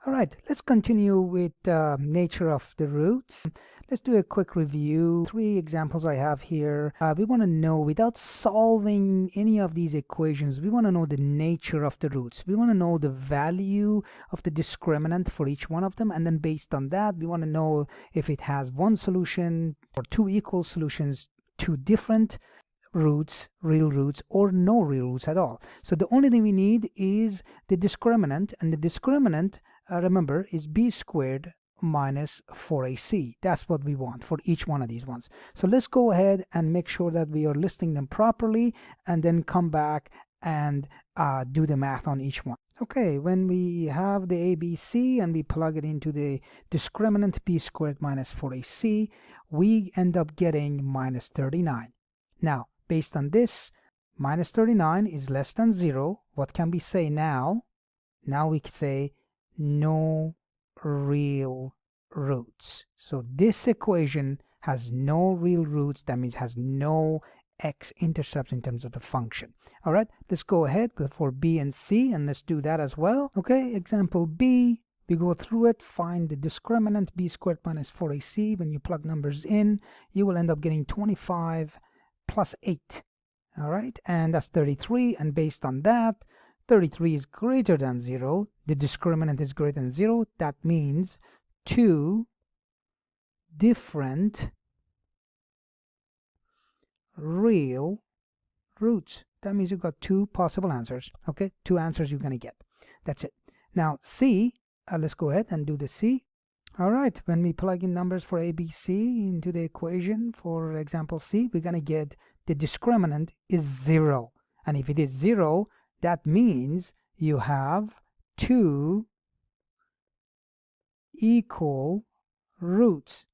All right, let's continue with nature of the roots. Let's do a quick review. 3 examples I have here. We want to know, without solving any of these equations, we want to know the nature of the roots. We want to know the value of the discriminant for each one of them, and then based on that, we want to know if it has one solution or 2 equal solutions, 2 different roots, real roots, or no real roots at all. So the only thing we need is the discriminant, and the discriminant, remember, is b squared minus 4ac. That's what we want for each one of these ones. So let's go ahead and make sure that we are listing them properly, and then come back and do the math on each one. Okay, when we have the ABC and we plug it into the discriminant b squared minus 4ac, we end up getting minus 39. Now, based on this, minus 39 is less than 0. What can we say now? Now we can say no real roots. So this equation has no real roots. That means has no x-intercepts in terms of the function. All right, let's go ahead for B and C, and let's do that as well. Okay, example B. We go through it, find the discriminant b squared minus 4ac. When you plug numbers in, you will end up getting 25 plus 8. All right, and that's 33, and based on that, 33 is greater than 0. The discriminant is greater than 0. That means 2 different real roots. That means you've got 2 possible answers. Okay, 2 answers you're going to get. That's it. Now C, let's go ahead and do the C. All right, when we plug in numbers for A, B, C into the equation for example C, we're going to get the discriminant is 0. And if it is 0, that means you have 2 equal roots.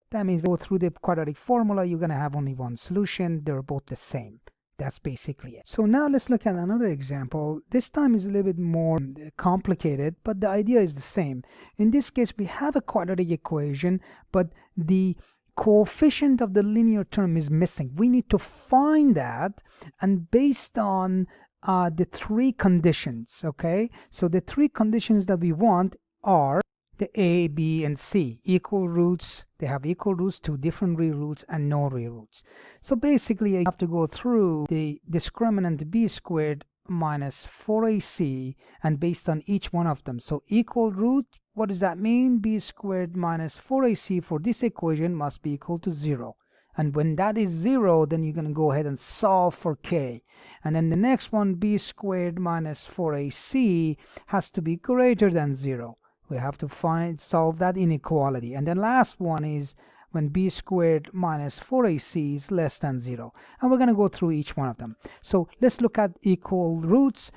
That means go through the quadratic formula, you're going to have only one solution. They're both the same. That's basically it. So now let's look at another example. This time is a little bit more complicated, but the idea is the same. In this case, we have a quadratic equation, but the coefficient of the linear term is missing. We need to find that, and based on the 3 conditions, okay? So the 3 conditions that we want are the A, B, and C. Equal roots, they have equal roots, 2 different real roots, and no real roots. So basically, you have to go through the discriminant b squared minus 4ac, and based on each one of them. So equal root, what does that mean? B squared minus 4ac for this equation must be equal to 0. And when that is 0, then you're going to go ahead and solve for k. And then the next one, b squared minus 4ac, has to be greater than 0. We have to solve that inequality. And then last one is when b squared minus 4ac is less than 0. And we're going to go through each one of them. So let's look at equal roots.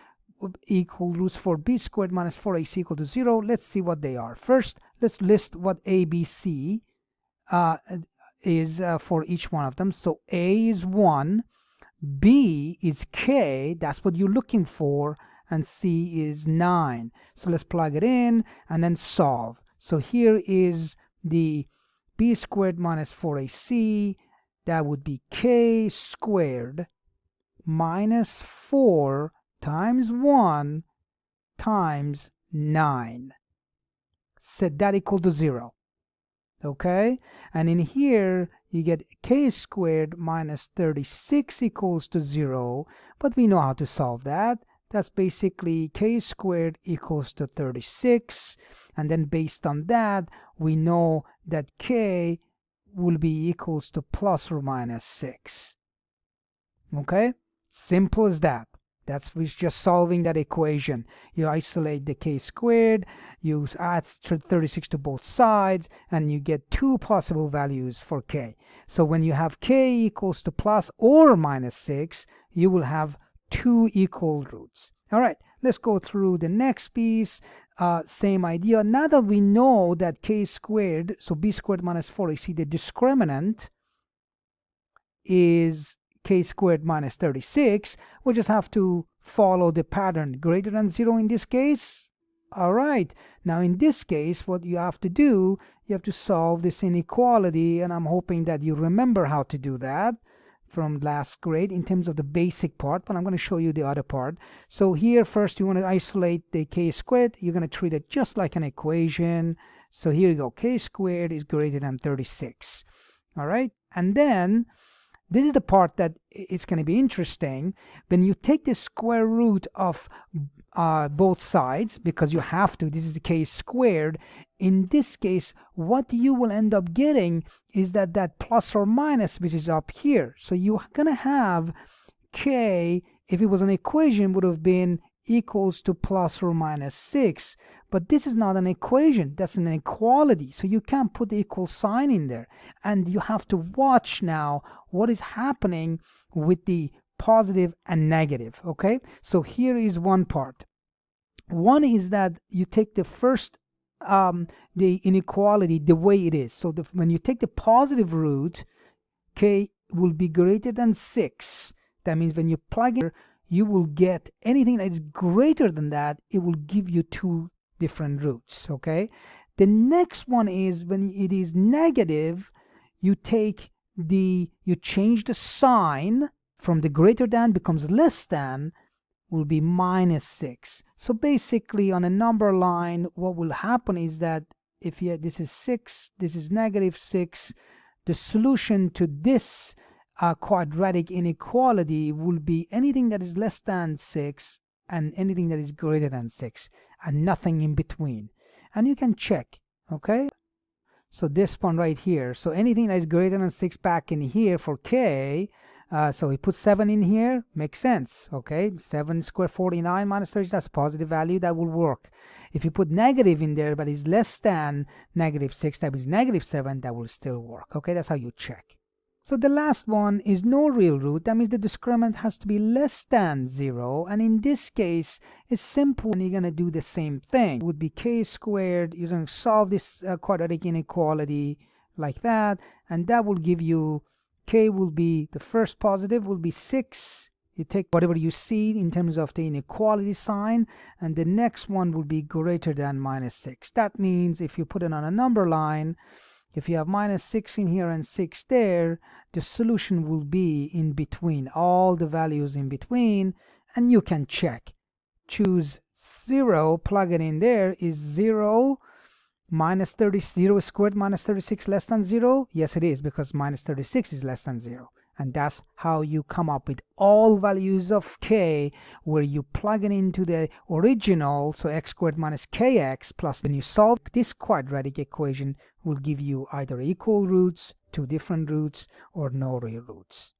Equal roots for b squared minus 4ac equal to 0. Let's see what they are. First, let's list what a, b, c is for each one of them. So a is 1, b is k, that's what you're looking for, and c is 9. So let's plug it in and then solve. So here is the b squared minus 4ac. That would be k squared minus 4 times 1 times 9. Set that equal to 0. Okay, and in here you get k squared minus 36 equals to 0, but we know how to solve that. That's basically k squared equals to 36, and then based on that we know that k will be equals to plus or minus 6. Okay, simple as that. That's just solving that equation. You isolate the k squared, you add 36 to both sides, and you get 2 possible values for k. So when you have k equals to plus or minus 6, you will have 2 equal roots. All right, let's go through the next piece. Same idea. Now that we know that k squared, so b squared minus 4ac, the discriminant is k squared minus 36, we just have to follow the pattern greater than 0 in this case. All right, now in this case what you have to do, you have to solve this inequality, and I'm hoping that you remember how to do that. from last grade in terms of the basic part, but I'm going to show you the other part. So here first you want to isolate the k squared. You're going to treat it just like an equation. So here you go, k squared is greater than 36. All right, and then this is the part that it's going to be interesting. When you take the square root of both sides, because you have to, this is the k squared. In this case, what you will end up getting is that plus or minus, which is up here. So you're going to have k, if it was an equation, would have been equals to plus or minus 6. But this is not an equation, that's an inequality. So you can't put the equal sign in there. And you have to watch now what is happening with the positive and negative, okay? So here is one part. One is that you take the first, the inequality the way it is. So when you take the positive root, k will be greater than 6. That means when you plug in, you will get anything that is greater than that, it will give you two different roots, okay? The next one is when it is negative, you change the sign from the greater than becomes less than, will be minus 6. So basically on a number line, what will happen is that if this is 6, this is negative 6, the solution to this quadratic inequality will be anything that is less than 6 and anything that is greater than 6 and nothing in between. And you can check, okay? So this one right here, so anything that is greater than 6 back in here for k, so we put 7 in here, makes sense, okay? 7 squared 49 minus 30, that's a positive value, that will work. If you put negative in there but is less than negative 6, that is negative 7, that will still work, okay? That's how you check. So the last one is no real root. That means the discriminant has to be less than 0. And in this case, it's simple. And you're going to do the same thing. It would be k squared. You're going to solve this quadratic inequality like that. And that will give you, k will be, the first positive will be 6. You take whatever you see in terms of the inequality sign. And the next one will be greater than minus 6. That means if you put it on a number line, if you have minus 6 in here and 6 there, the solution will be in between, all the values in between, and you can check. Choose 0, plug it in there, is 0 minus 0 squared minus 36 less than 0? Yes, it is, because minus 36 is less than 0. And that's how you come up with all values of k, where you plug it into the original, so x squared minus kx, plus when you solve this quadratic equation will give you either equal roots, two different roots, or no real roots.